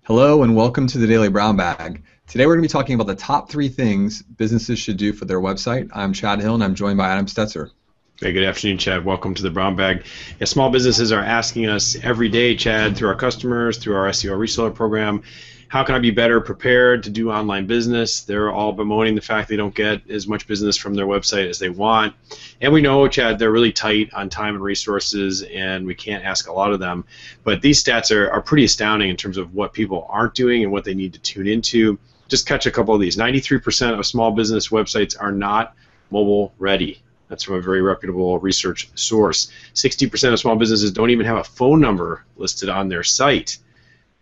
Hello and welcome to the Daily Brown Bag. Today we're going to be talking about the top 3 things businesses should do for their website. I'm Chad Hill and I'm joined by Adam Stetzer. Hey, good afternoon, Chad. Welcome to the Brown Bag. Yeah, small businesses are asking us every day, Chad, through our customers, through our SEO reseller program, how can I be better prepared to do online business? They're all bemoaning the fact they don't get as much business from their website as they want. And we know, Chad, they're really tight on time and resources, and we can't ask a lot of them. But these stats are pretty astounding in terms of what people aren't doing and what they need to tune into. Just catch a couple of these. 93% of small business websites are not mobile ready. That's from a very reputable research source. 60% of small businesses don't even have a phone number listed on their site.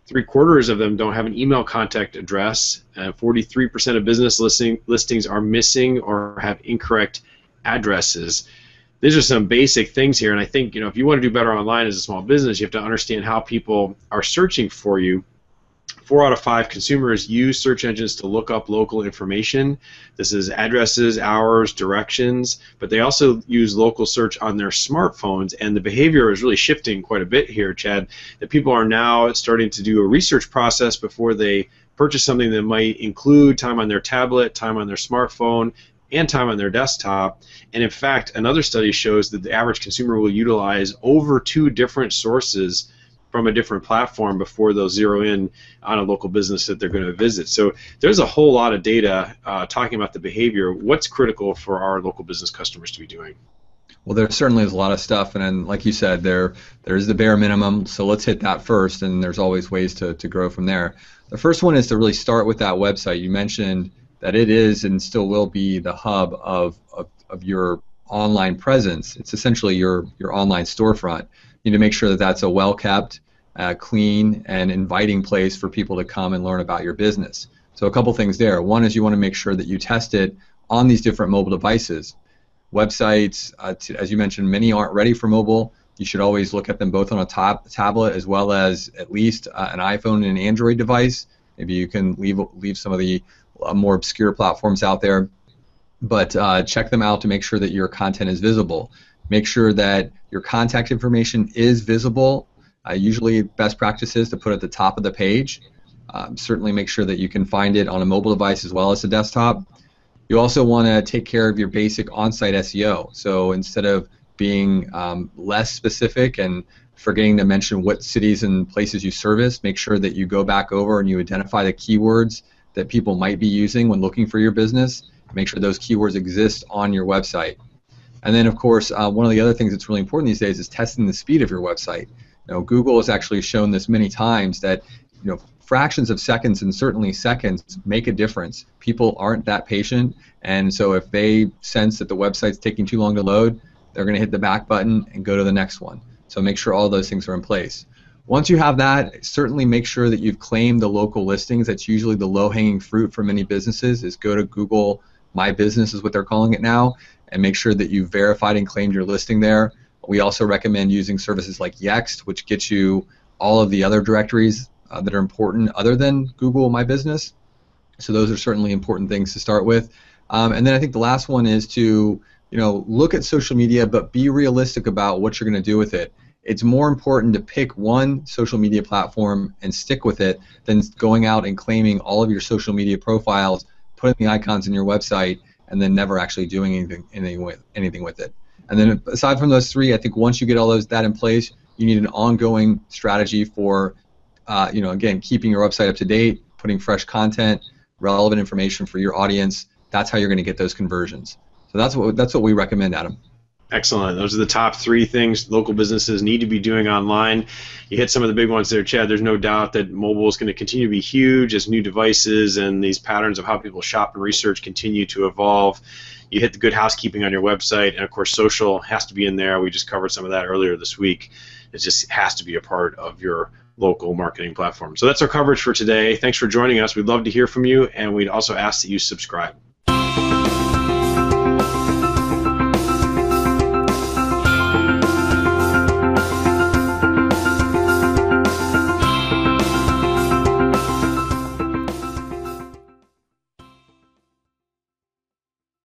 3/4 of them don't have an email contact address. 43% of business listings are missing or have incorrect addresses. These are some basic things here, and I think if you want to do better online as a small business, you have to understand how people are searching for you. 4 out of 5 consumers use search engines to look up local information. This is addresses, hours, directions, but they also use local search on their smartphones, and the behavior is really shifting quite a bit here, Chad, that people are now starting to do a research process before they purchase something that might include time on their tablet, time on their smartphone, and time on their desktop. And in fact, another study shows that the average consumer will utilize over 2 different sources from a different platform before they'll zero in on a local business that they're going to visit. So there's a whole lot of data talking about the behavior. What's critical for our local business customers to be doing? Well, there certainly is a lot of stuff, and then, like you said, there's the bare minimum, so let's hit that first, and there's always ways to grow from there. The first one is to really start with that website. You mentioned that it is and still will be the hub of your online presence. It's essentially your online storefront. You need to make sure that that's a well-kept, clean, and inviting place for people to come and learn about your business. So a couple things there. One is you want to make sure that you test it on these different mobile devices. Websites, as you mentioned, many aren't ready for mobile. You should always look at them both on a tablet as well as at least an iPhone and an Android device. Maybe you can leave some of the more obscure platforms out there, but check them out to make sure that your content is visible. Make sure that your contact information is visible. Usually best practice is to put it at the top of the page. Certainly make sure that you can find it on a mobile device as well as a desktop. You also want to take care of your basic on-site SEO. So instead of being less specific and forgetting to mention what cities and places you service, make sure that you go back over and you identify the keywords that people might be using when looking for your business. Make sure those keywords exist on your website. And then, of course, one of the other things that's really important these days is testing the speed of your website. Google has actually shown this many times that fractions of seconds and certainly seconds make a difference. People aren't that patient, and so if they sense that the website's taking too long to load, they're going to hit the back button and go to the next one. So make sure all those things are in place. Once you have that, certainly make sure that you've claimed the local listings. That's usually the low-hanging fruit for many businesses, is go to Google My Business is what they're calling it now, and make sure that you've verified and claimed your listing there. We also recommend using services like Yext, which gets you all of the other directories that are important other than Google My Business. So those are certainly important things to start with. And then I think the last one is to look at social media, but be realistic about what you're going to do with it. It's more important to pick one social media platform and stick with it than going out and claiming all of your social media profiles, putting the icons in your website, and then never actually doing anything with it. And then aside from those 3, I think once you get all that in place, you need an ongoing strategy for, again, keeping your website up to date, putting fresh content, relevant information for your audience. That's how you're going to get those conversions. So that's what we recommend, Adam. Excellent. Those are the top 3 things local businesses need to be doing online. You hit some of the big ones there, Chad. There's no doubt that mobile is going to continue to be huge as new devices and these patterns of how people shop and research continue to evolve. You hit the good housekeeping on your website, and of course social has to be in there. We just covered some of that earlier this week. It just has to be a part of your local marketing platform. So that's our coverage for today. Thanks for joining us. We'd love to hear from you, and we'd also ask that you subscribe.